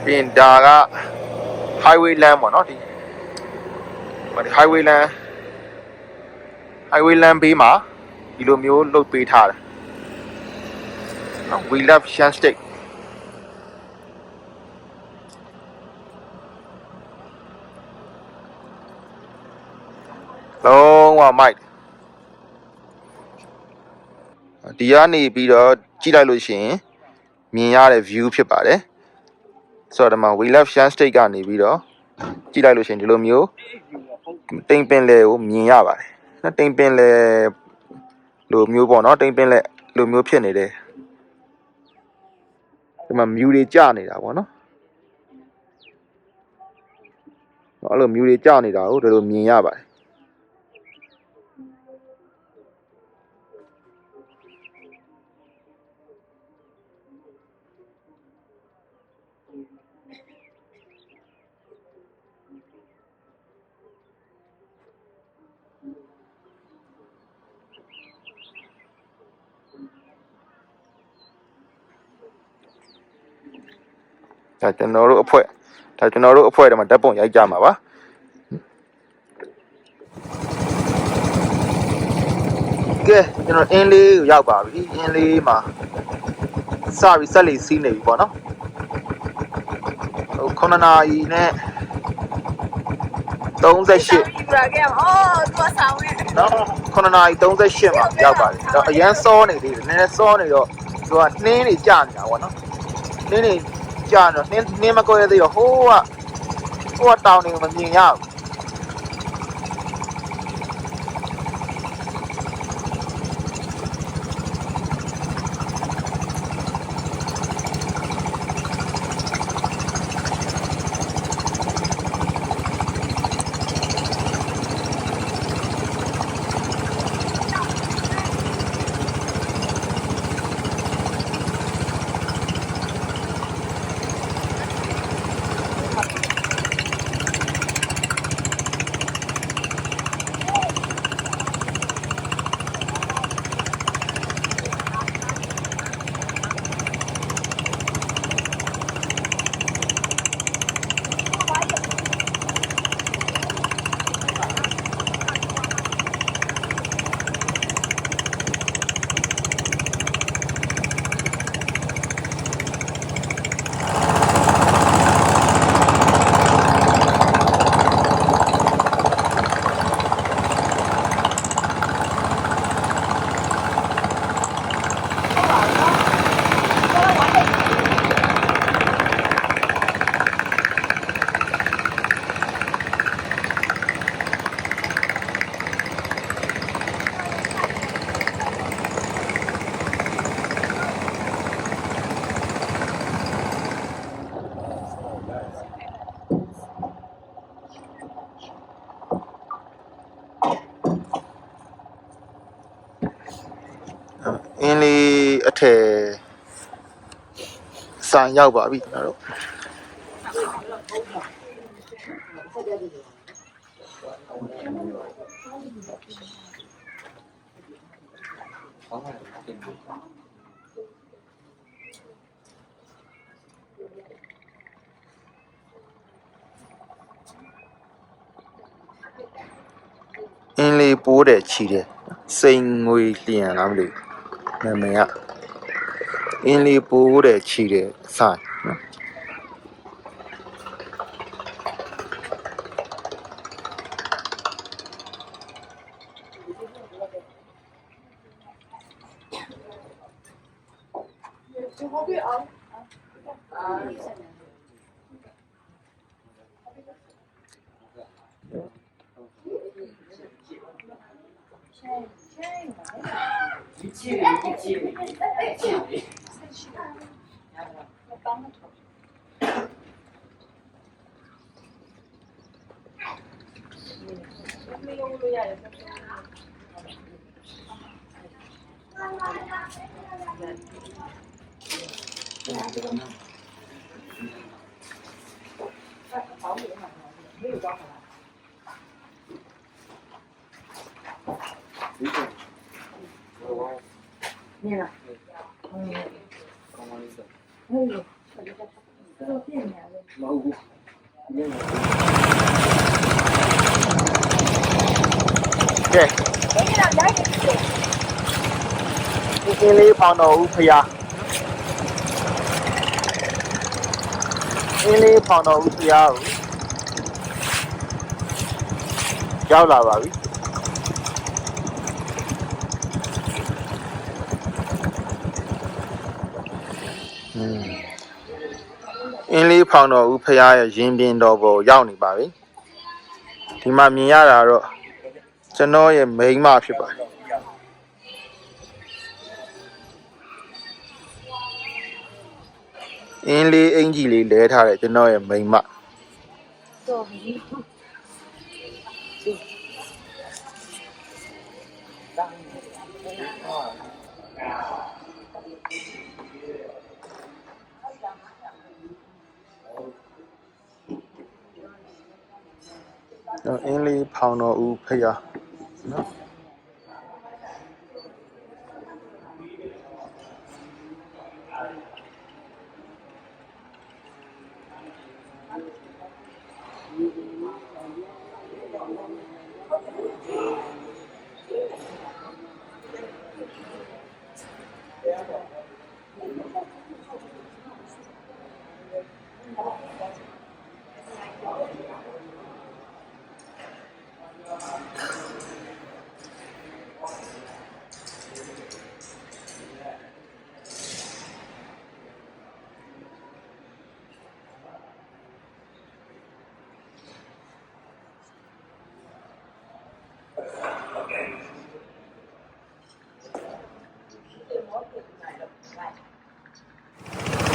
ပြင်ဒါက highway land ပေါ့နော်ဒီ highway land ဘေးမှာဒီလိုမျိုးလုပ်ပေးထားတယ်နော် we love Shan Steak လုံးဝမိုက်ဒီကနေပြီးတော့ကြည့်လိုက်လို့ရှိရင်မြင်ရတဲ့ view ဖြစ်ပါတယ်ဆိုတော့ဒီမှာ we love Shan Steak ကနေပြီးတော့ကြည့်လိုက်လို့ရှိရင်ဒီလိုမျိုးတိမ်ပင်လယ်ကိုမြင်ရပါတယ်နော်တိမ်ပင်လယ်လိုမျိုးပေါ့နော်တိမ်ပင်လယ်လိုမျိုးဖြစ်နေတယ်ဒီမှာ view တွေကျနေတာပေါ့နော်အဲ့လို view တွေကျနေတာကိုဒီလိုမြင်ရပါတယ်ဒါကျွန်တော်တို့အဖွဲ့ထဲမှာဓာတ်ပုံရိုက်ကြမှာပါကဲကျွန်တော်အင်းလေးကိုရောက်ပါပြီအင်းလေးမှာစပြီးဆက်လေးစီးနေပြီပေါ့နော်ဟို9နာရီနဲ့38ပြရခဲ့အော်သူဆောင်နေနော်9နာရီ38မှာရောက်ပါတယ်တော့အရန်စောနေသေးတယ်နည်းနည်းစောနေတော့သူကနှင်းနေကြနေတာပေါ့နော်နှင်းနေကြတော့နှင်းမကွဲသေးတော့ဟိုကတောင်းနေမမြင်ရဘူး အင်းလေးအထည်ဆိုင်ရောက်ပါပြီကျွန်တော်တို့အင်းလေးပိုးတယ်ချီတယ်စိန်ငွေလျံလားမလို့နာမည်ကအင်းလေးပိုးတယ်ချီတယ်ဆိုင်နော်ကဲအင်းလေးဖောင်တော်ဦးဖျားအင်းလေးဖောင်တော်ဦးဖျားကိုရောက်လာပါပြီအင်းလေးဖောင်တော်ဦးဖျားရဲ့ရင်ပြင်တော်ပေါ်ရောက်နေပါပြီဒီမှာမြင်ရတာတော့ကျွန်တော်ရဲ့မိန်းမဖြစ်ပါတယ်အင်းလေးအင်ကြီးလေးလဲထားတယ်ကျွန်တော်ရဲ့မိန်းမအင်းလေးဖောင်တော်ဦးဖျားနော်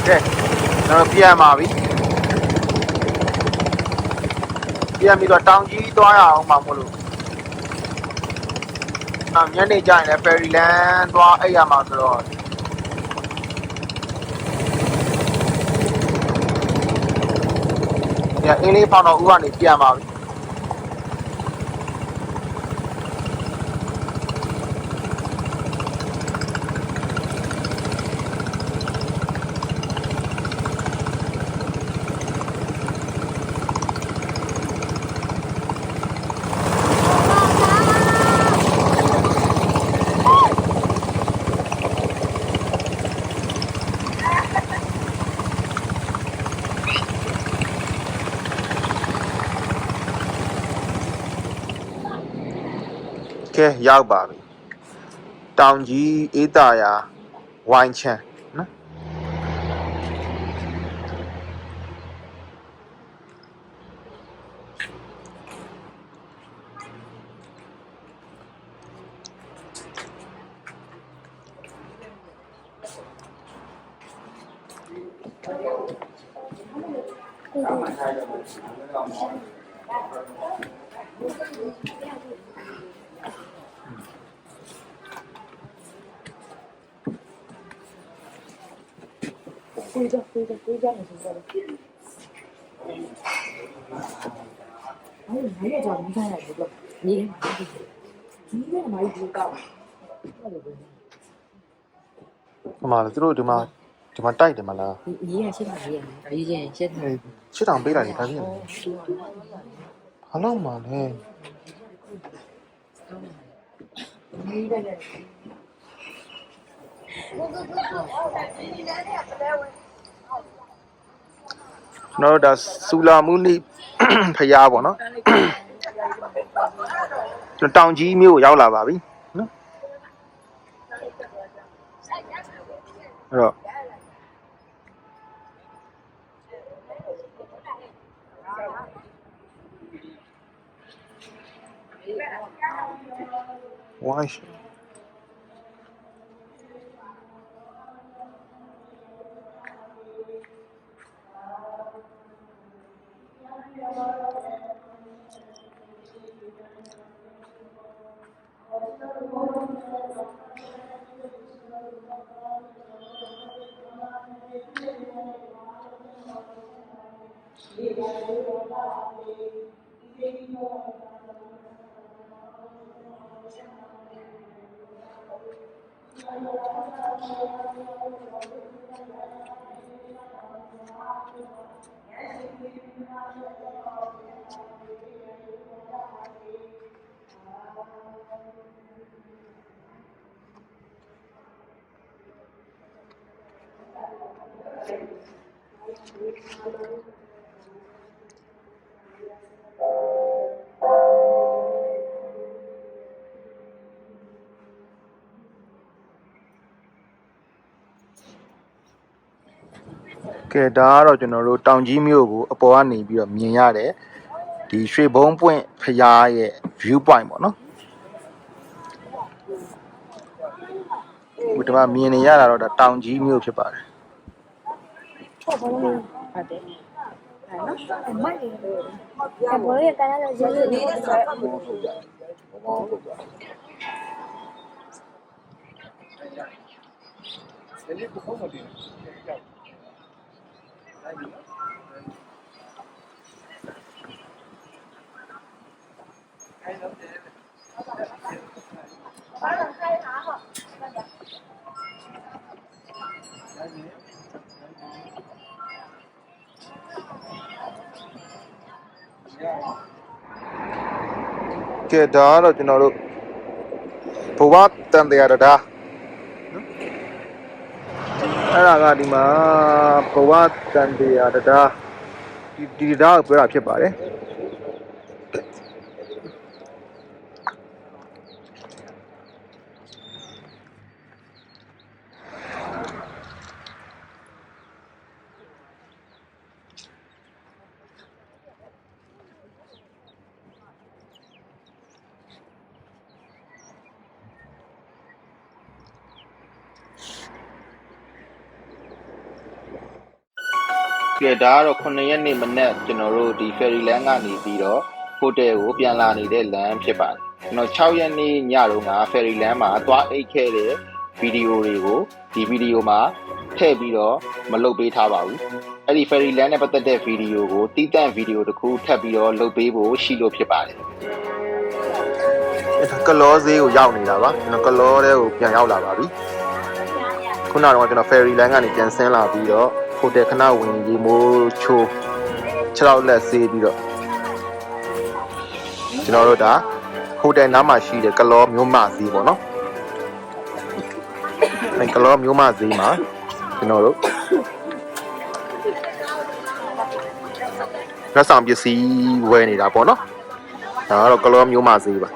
ကဲကျွန်တော်ပြန်ပါပြီပြန်ပြီးတော့တောင်ကြီးသွားရအောင်မှာမို့လို့ညနေကျရင်လည်းဖယ်ရီလန်သွားအဲ့ရမှာဆိုတော့ညအင်းလေးဖောင်တော်ဦးကနေပြန်ပါပြီကဲရောက်ပါပြီတောင်ကြီးအေးတာယာဝိုင်းချမ်းနော်贵的贵的贵的，你知道吗？哎，哪个叫你看呀？这个你这个哪里不高？那就不是。 ဒီမှာသူတို့ဒီမှာတိုက်တယ်မလား 你也现在也，以前现在。 ချစ်တောင်ပေးလိုက်တယ်ဒါဖြစ်နေဘာလို့မှလဲ ကျွန်တော်တို့ဒါစူလာမူနိဖျားပေါ့နော်ကျွန်တော်တောင်ကြီးမြို့ကိုရောက်လာပါပြီနော်အဲ့တော့ဝိုင်းကဲဒါကတော့ကျွန်တော်တို့တောင်ကြီးမြို့ကိုအပေါ်ကနေပြီးတော့မြင်ရတယ်ဒီရွှေဘုံပွင့်ဖျားရဲ့ view point ပေါ့နော်ဒီမှာမြင်နေရတာတော့ဒါတောင်ကြီးမြို့ဖြစ်ပါတယ် ဟုတ်တယ် အမေကလည်းလည်းရေးနေတယ်ဆိုတော့ ကဲဒါကတော့ကျွန်တော်တို့ဘဝတန်တရားတရားအဲ့ဒါကဒီမှာဘဝတန်တရားတရားဒီတရားကိုပြောတာဖြစ်ပါတယ်ကဲဒါကတော့9ရက်နေ့မနေ့ကျွန်တော်တို့ဒီ ferry land ကနေပြီးတော့ဟိုတယ်ကိုပြန်လာနေတဲ့လမ်းဖြစ်ပါတယ်ကျွန်တော်6ရက်နေ့ညတုန်းက ferry land မှာသွားအိတ်ခဲ့တဲ့ဗီဒီယိုတွေကိုဒီဗီဒီယိုမှာထည့်ပြီးတော့မလုပ်ပေးထားပါဘူးအဲ့ဒီ ferry land နဲ့ပတ်သက်တဲ့ဗီဒီယိုကိုတီးတန့်ဗီဒီယိုတစ်ခုထပ်ပြီးတော့လုပ်ပေးဖို့ရှိလို့ဖြစ်ပါတယ်အဲ့ဒါကလောဈေးကိုရောက်နေတာပါကျွန်တော်ကလောထဲကိုပြန်ရောက်လာပါပြီခုနကတော့ကျွန်တော် ferry land ကနေပြန်ဆင်းလာပြီးတော့ဟိုတယ်ခဏဝင်ရေမိုးချိုး6လောက်လက်ဆေးပြီးတော့ကျွန်တော်တို့ဒါဟိုတယ်နားမှာရှိတဲ့ကလောမျိုးမဈေးပေါ့နော်အဲကလောမျိုးမဈေးမှာကျွန်တော်တို့လက်ဆောင်ပစ္စည်းဝယ်နေတာပေါ့နော်ဒါကတော့ကလောမျိုးမဈေးပါ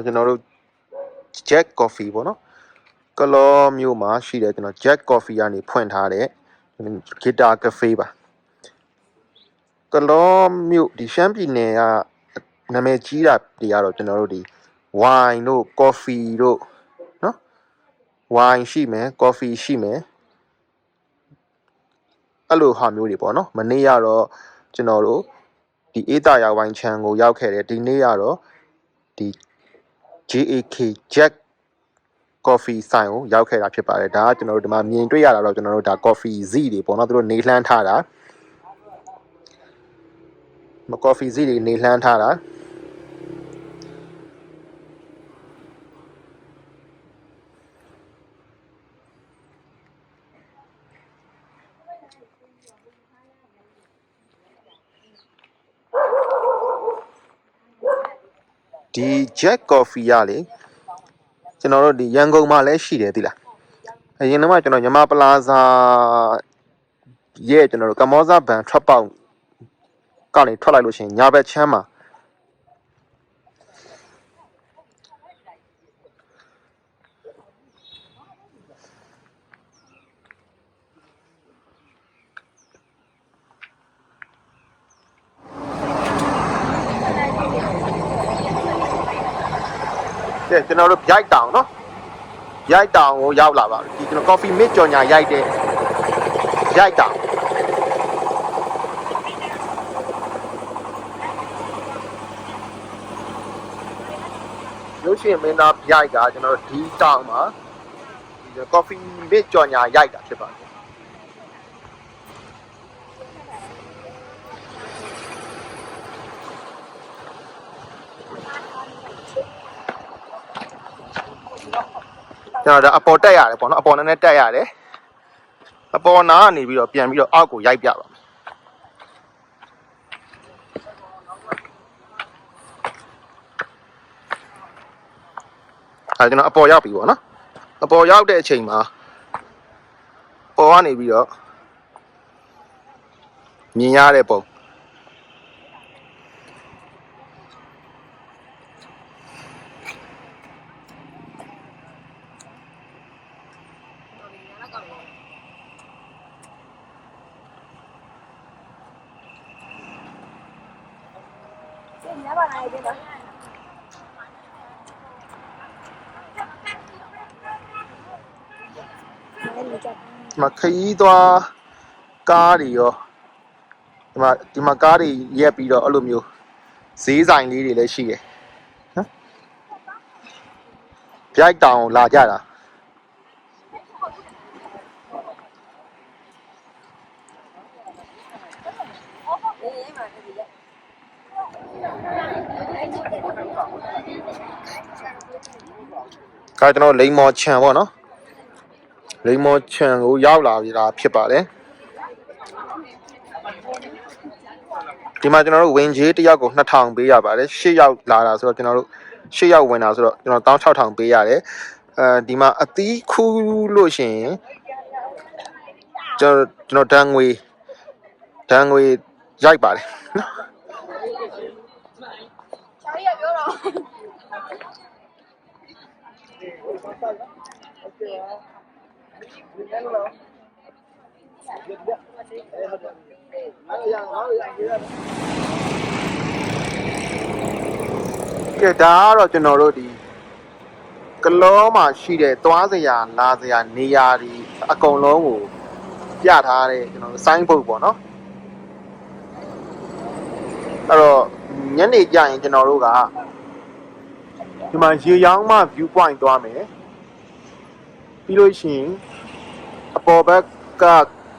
ကျွန်တော်တို့ Jack Coffee ပေါ့နော်ကလောမျိုးမှာရှိတယ်ကျွန်တော် Jack Coffee ကနေဖွင့်ထားတဲ့ Guitar Cafe ပါကလောမျိုးဒီရှမ်းပြည်နယ်ကနာမည်ကြီးတာတွေကတော့ကျွန်တော်တို့ဒီ wine တို့ coffee တို့နော် wine ရှိမယ် coffee ရှိမယ်အဲ့လိုဟာမျိုးတွေပေါ့နော်မနေ့ကတော့ကျွန်တော်တို့ ဒီအေးတာရောက်ဝိုင်းချန်ကိုရောက်ခဲ့တယ်ဒီနေ့ကတော့ဒီ JAK Jack Coffee ဆိုင်ကိုရောက်ခဲ့တာဖြစ်ပါတယ်ဒါကကျွန်တော်တို့ဒီမှာမြင်တွေ့ရတာတော့ကျွန်တော်တို့ဒါ coffee Z တွေပေါ့နော်သူတို့နေလှမ်းထားတာcoffee Z တွေနေလှမ်းထားတာဒီ Jack Coffee ရလေကျွန်တော်တို့ဒီရန်ကုန်မှာလည်းရှိတယ်သိလားအရင်တော့ကျွန်တော်ညီမပလာဇာရဲ့ကျွန်တော်တို့ကမောဇာဘန်ထွက်ပေါက်ကနေထွက်လိုက်လို့ရှိရင်ညာဘက်ချမ်းမှာကျွန်တော်တို့ရိုက်တောင်နော်ရိုက်တောင်ကိုရောက်လာပါပြီဒီကျွန်တော် coffee mix ကြော်ညာရိုက်တဲ့ရိုက်တောင်ရုပ်ရှင်မင်းသားရိုက်ကကျွန်တော်တို့ဒီတောင်မှာဒီ coffee mix ကြော်ညာရိုက်တာဖြစ်ပါတယ်ကျွန်တော်ဒါအပေါ်တက်ရတယ်ပေါ့နော်အပေါ်နဲ့တက်ရတယ်အပေါ်နာကနေပြီးတော့ပြန်ပြီးတော့အောက်ကိုရိုက်ပြပါမယ်ကျွန်တော်အပေါ်ရောက်ပြီပေါ့နော်အပေါ်ရောက်တဲ့အချိန်မှာပေါ်ကနေပြီးတော့မြင်ရတဲ့ပုံခရီးသွားကားတွေရောဒီမှာကားတွေရက်ပြီးတော့အဲ့လိုမျိုးဈေးဆိုင်လေးတွေလည်းရှိတယ်နော်ပြိုက်တောင်လာကြတာကျွန်တော်လိမ္မော်ချံပေါ့နော်လိမ္မော်ချံကိုရောက်လာပြီလားဖြစ်ပါတယ်ဒီမှာကျွန်တော်တို့ဝင်ကြီးတယောက်ကို2000ပေးရပါတယ်8ယောက်လာတာဆိုတော့ကျွန်တော်တို့8ယောက်ဝင်တာဆိုတော့ကျွန်တော်16000ပေးရတယ်ဒီမှာအသီးခူးလို့ရှိရင်ကျွန်တော်ဒဏ်ငွေရိုက်ပါတယ်နော်ချာရီကပြောတော့ကဲဒါကတော့ကျွန်တော်တို့ဒီကလောမှာရှိတဲ့သွားစရာလာစရာနေရာဒီအကုန်လုံးကိုပြထားတဲ့ကျွန်တော်တို့ဆိုင်းဘုတ်ပေါ့နော်အဲ့တော့ညနေကျရင်ကျွန်တော်တို့ကဒီမှာရေရောင်းမှ view point သွားမယ်ပြီးလို့ရှိရင်အပေါ်ဘက်က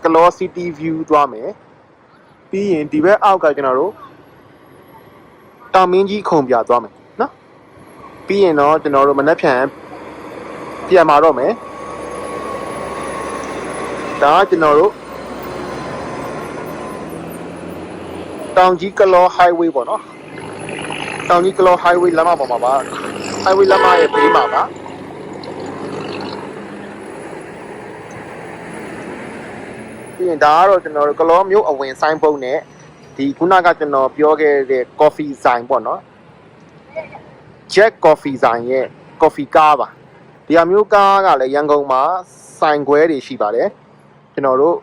ကလော city view သွားမယ်ပြီးရင်ဒီဘက်အောက်ကကျွန်တော်တို့တောင်မင်းကြီးခုံပြသွားမယ်နော်ပြီးရင်တော့ကျွန်တော်တို့မနက်ဖြန်ပြန်มาတော့မယ်ဒါကကျွန်တော်တို့တောင်ကြီးကလော highway ပေါ့နော်တောင်ကြီးကလော highway လမ်းမပေါ်မှာပါ highway လမ်းမရဲ့ဘေးမှာပါပြီးရင်ဒါကတော့ကျွန်တော်တို့ကလောမြို့အဝင်ဆိုင်ဘုတ်နဲ့ဒီခုနကကျွန်တော်ပြောခဲ့တဲ့ coffee ဆိုင်ပေါ့နော် Jack Coffee ဆိုင်ရဲ့ coffee ကားပါဒီအမျိုးကားကလည်းရန်ကုန်မှာဆိုင်ခွဲတွေရှိပါတယ်ကျွန်တော်တို့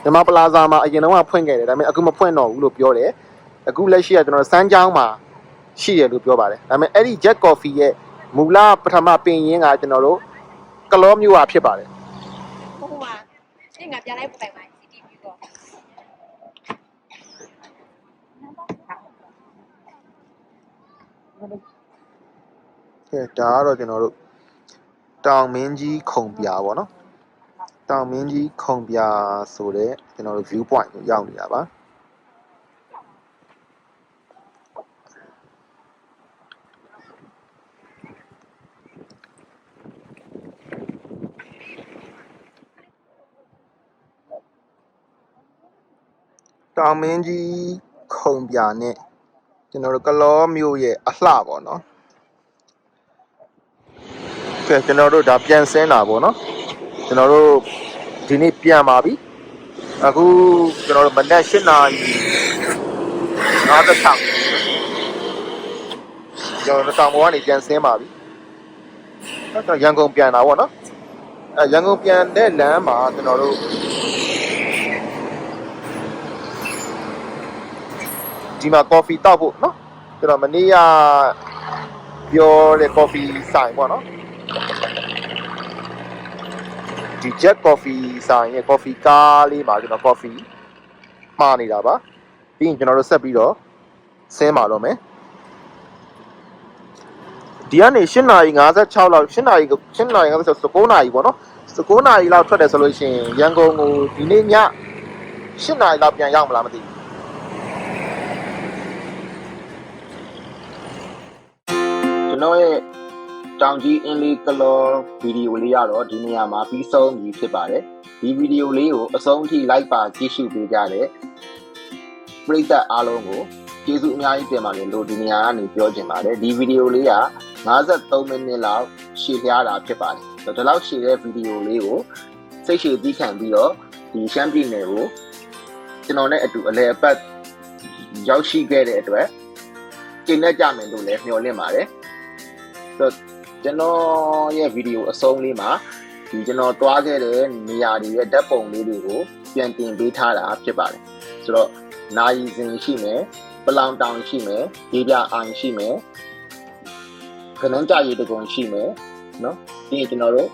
ဒီမှာပလာဇာမှာအရင်တော့ဖွင့်ခဲ့တယ်ဒါပေမဲ့အခုမဖွင့်တော့ဘူးလို့ပြောတယ်အခုလက်ရှိကကျွန်တော်စမ်းချောင်းမှာရှိတယ်လို့ပြောပါတယ်ဒါပေမဲ့အဲ့ဒီ Jack Coffee ရဲ့မူလပထမပင်ရင်းကကျွန်တော်တို့ကလောမြို့ဟာဖြစ်ပါတယ်ဟိုမှာရှင်းငါပြန်လိုက်ပိုင်ပါ CCTV တော့ ကဲဒါကတော့ကျွန်တော်တို့တောင်မင်းကြီးခုံပြပါเนาะတောင်မင်းကြီးခုံပြဆိုတဲ့ကျွန်တော်တို့ view point ကိုရောက်နေတာပါတောင်မင်းကြီးခုံပြနဲ့ကျွန်တော်တို့ကလောမျိုးရဲ့အလှပေါ့เนาะကဲကျွန်တော်တို့ဒါပြန်ဆင်းတာပေါ့เนาะကျွန်တော်တို့ဒီနေ့ပြန်ပါပြီအခုကျွန်တော်တို့မနက်8:56ကျွန်တော်တို့တောင်ပေါ်ကနေပြန်ဆင်းပါပြီအဲ့တော့ရန်ကုန်ပြန်တာပေါ့เนาะရန်ကုန်ပြန်တဲ့လမ်းမှာကျွန်တော်တို့ဒီမှာ coffee တောက်ဖို့เนาะကျွန်တော်မနေ့ကပြောတဲ့ coffee ဆိုင်ပေါ့เนาะဒီ Jet Coffee ဆိုင်ရဲ့ coffee ကားလေးမှာကျွန်တော် coffee မှားနေတာပါပြီးရင်ကျွန်တော်တို့ဆက်ပြီးတော့ဆင်းပါတော့မယ်ဒီကနေ8:56လောက်8:59ဆို9:00ပေါ့နော်9:00လောက်ထွက်တယ်ဆိုလို့ရှိရင်ရန်ကုန်ကိုဒီနေ့ည8:00လောက်ပြန်ရောက်မလားမသိဘူးကျွန်တော်ရဲ့တောင်ကြီးအင်းလေးကလောဗီဒီယိုလေးရတော့ဒီနေရာမှာပြီးဆုံးပြီဖြစ်ပါတယ်ဒီဗီဒီယိုလေးကိုအဆုံးထိ like ပါကြည့်ရှုပေးကြတဲ့ပရိသတ်အားလုံးကိုကျေးဇူးအများကြီးတင်ပါတယ်လို့ဒီနေရာကနေပြောချင်ပါတယ်ဒီဗီဒီယိုလေးက53မိနစ်လောက်ရှည်ပြားတာဖြစ်ပါတယ်ဒီလောက်ရှည်တဲ့ဗီဒီယိုလေးကိုစိတ်ရှည်သီးခံပြီးတော့ဒီရှမ်းပြည်နယ်ကိုကျွန်တော်နဲ့အတူအလဲအပတ်ရောက်ရှိခဲ့တဲ့အတွက်ကျင့်တတ်ကြမယ်လို့လည်းမျှော်လင့်ပါတယ်ကျွန်တော်ရဲ့ဗီဒီယိုအဆုံးလေးမှာဒီကျွန်တော်တွားခဲ့တဲ့နေရာတွေရဲ့ဓာတ်ပုံလေးတွေကိုပြန်တင်ပေးထားတာဖြစ်ပါတယ်ဆိုတော့နာယီစဉ်ရှိမယ်ပလောင်တောင်ရှိမယ်ရေပြအိုင်ရှိမယ်ခနန်းကြရည်တကုံရှိမယ်နော်ပြီးရင်ကျွန်တော်တို့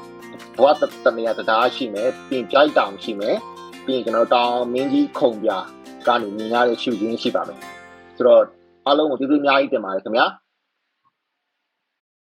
ဘဝတနေရာတရားရှိမယ်ပြီးကြိုက်တောင်ရှိမယ်ပြီးရင်ကျွန်တော်တောင်မင်းကြီးခုံပြကနေမြင်ရတဲ့ရှုခင်းရှိပါမယ်ဆိုတော့အားလုံးကိုကျေးဇူးအများကြီးတင်ပါတယ်ခင်ဗျာ